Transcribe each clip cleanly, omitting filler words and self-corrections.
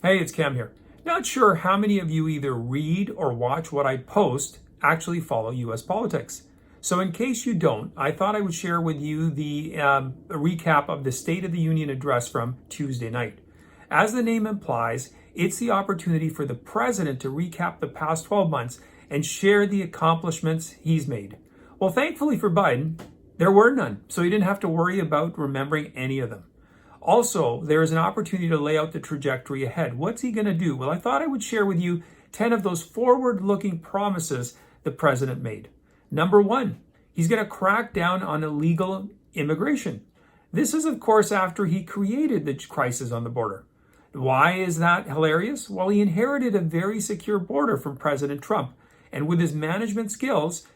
Hey, it's Cam here. Not sure how many of you either read or watch what I post actually follow US politics. So, in case you don't, I thought I would share with you the recap of the State of the Union address from Tuesday night. As the name implies, it's the opportunity for the president to recap the past 12 months and share the accomplishments he's made. Well, thankfully for Biden, there were none, so he didn't have to worry about remembering any of them. Also, there is an opportunity to lay out the trajectory ahead. What's he going to do? Well, I thought I would share with you 10 of those forward-looking promises the president made. Number one, he's going to crack down on illegal immigration. This is, of course, after he created the crisis on the border. Why is that hilarious? Well, he inherited a very secure border from President Trump. And with his management skills,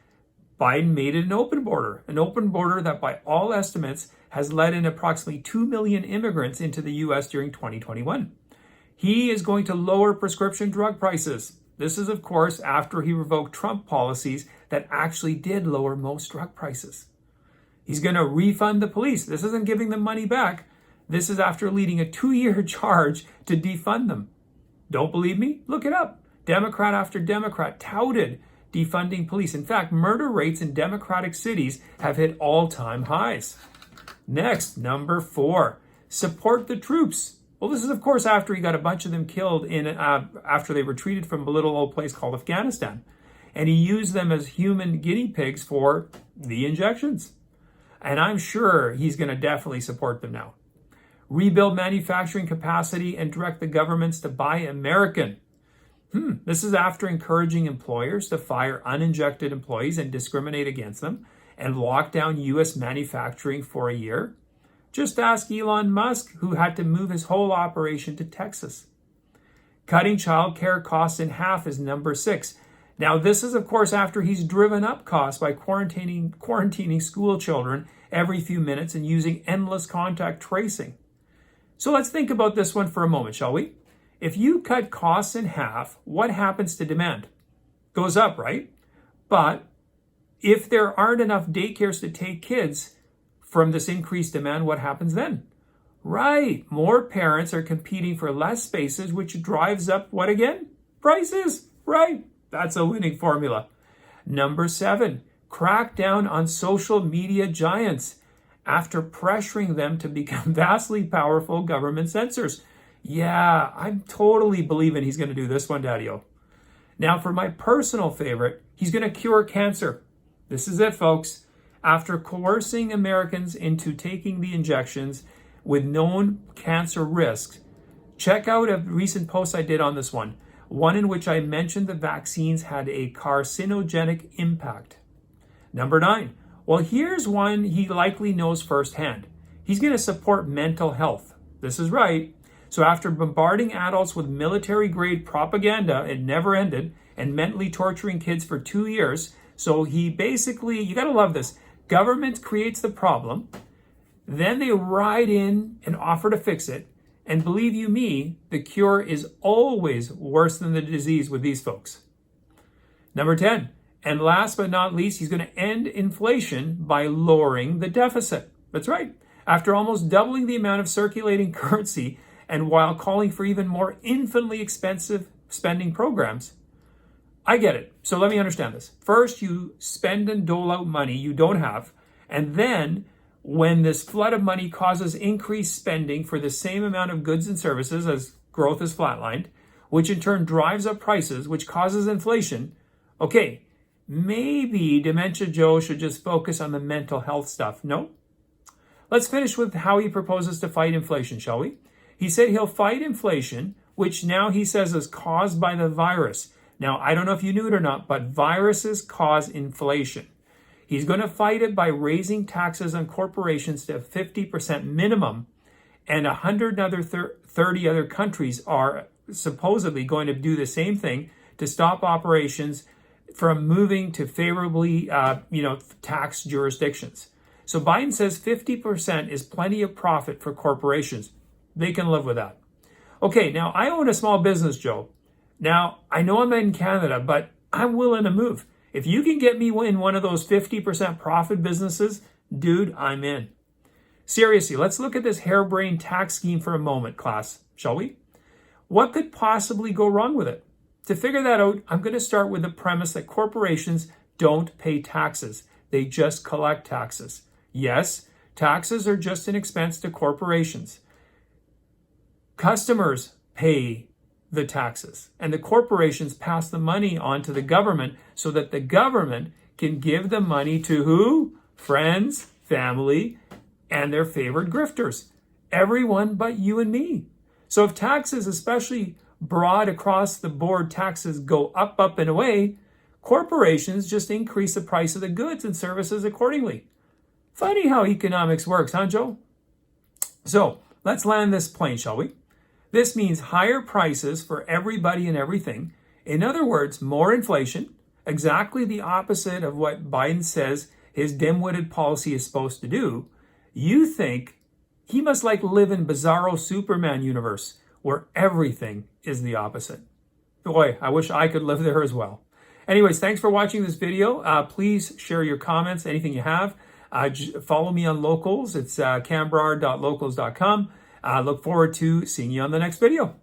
Biden made it an open border that by all estimates has let in approximately 2 million immigrants into the US during 2021. He is going to lower prescription drug prices. This is, of course, after he revoked Trump policies that actually did lower most drug prices. He's going to refund the police. This isn't giving them money back. This is after leading a 2-year charge to defund them. Don't believe me? Look it up. Democrat after Democrat touted defunding police. In fact, murder rates in Democratic cities have hit all-time highs. Next, number 4, support the troops. Well, this is, of course, after he got a bunch of them killed after they retreated from a little old place called Afghanistan. And he used them as human guinea pigs for the injections. And I'm sure he's going to definitely support them now. Rebuild manufacturing capacity and direct the governments to buy American. This is after encouraging employers to fire uninjected employees and discriminate against them and lock down U.S. manufacturing for a year. Just ask Elon Musk, who had to move his whole operation to Texas. Cutting childcare costs in half is number 6. Now, this is, of course, after he's driven up costs by quarantining school children every few minutes and using endless contact tracing. So let's think about this one for a moment, shall we? If you cut costs in half, what happens to demand? Goes up, right? But if there aren't enough daycares to take kids from this increased demand, what happens then? Right, more parents are competing for less spaces, which drives up what again? Prices, right? That's a winning formula. Number 7, crack down on social media giants after pressuring them to become vastly powerful government censors. Yeah, I'm totally believing he's going to do this one, Daddy-O. Now, for my personal favorite, he's going to cure cancer. This is it, folks. After coercing Americans into taking the injections with known cancer risks, check out a recent post I did on this one in which I mentioned the vaccines had a carcinogenic impact. Number 9. Well, here's one he likely knows firsthand. He's going to support mental health. This is right. So after bombarding adults with military-grade propaganda, it never ended, and mentally torturing kids for 2 years, so he basically, you got to love this, government creates the problem, then they ride in and offer to fix it, and believe you me, the cure is always worse than the disease with these folks. Number 10, and last but not least, he's going to end inflation by lowering the deficit. That's right. After almost doubling the amount of circulating currency, and while calling for even more infinitely expensive spending programs. I get it. So let me understand this. First, you spend and dole out money you don't have. And then when this flood of money causes increased spending for the same amount of goods and services as growth is flatlined, which in turn drives up prices, which causes inflation, okay, maybe Dementia Joe should just focus on the mental health stuff. No? Let's finish with how he proposes to fight inflation, shall we? He said he'll fight inflation, which now he says is caused by the virus. Now, I don't know if you knew it or not, but viruses cause inflation. He's going to fight it by raising taxes on corporations to a 50% minimum, and 130 other countries are supposedly going to do the same thing to stop operations from moving to favorably tax jurisdictions. So Biden says 50% is plenty of profit for corporations. They can live with that. Okay, now I own a small business, Joe. Now, I know I'm in Canada, but I'm willing to move. If you can get me in one of those 50% profit businesses, dude, I'm in. Seriously, let's look at this harebrained tax scheme for a moment, class, shall we? What could possibly go wrong with it? To figure that out, I'm going to start with the premise that corporations don't pay taxes. They just collect taxes. Yes, taxes are just an expense to corporations. Customers pay the taxes, and the corporations pass the money on to the government so that the government can give the money to who? Friends, family, and their favorite grifters. Everyone but you and me. So if taxes, especially broad across the board taxes, go up, up, and away, corporations just increase the price of the goods and services accordingly. Funny how economics works, huh, Joe? So let's land this plane, shall we? This means higher prices for everybody and everything. In other words, more inflation, exactly the opposite of what Biden says his dim-witted policy is supposed to do. You think he must live in Bizarro Superman universe where everything is the opposite. Boy, I wish I could live there as well. Anyways, thanks for watching this video. Please share your comments, anything you have. Follow me on Locals. It's cambrard.locals.com. I look forward to seeing you on the next video.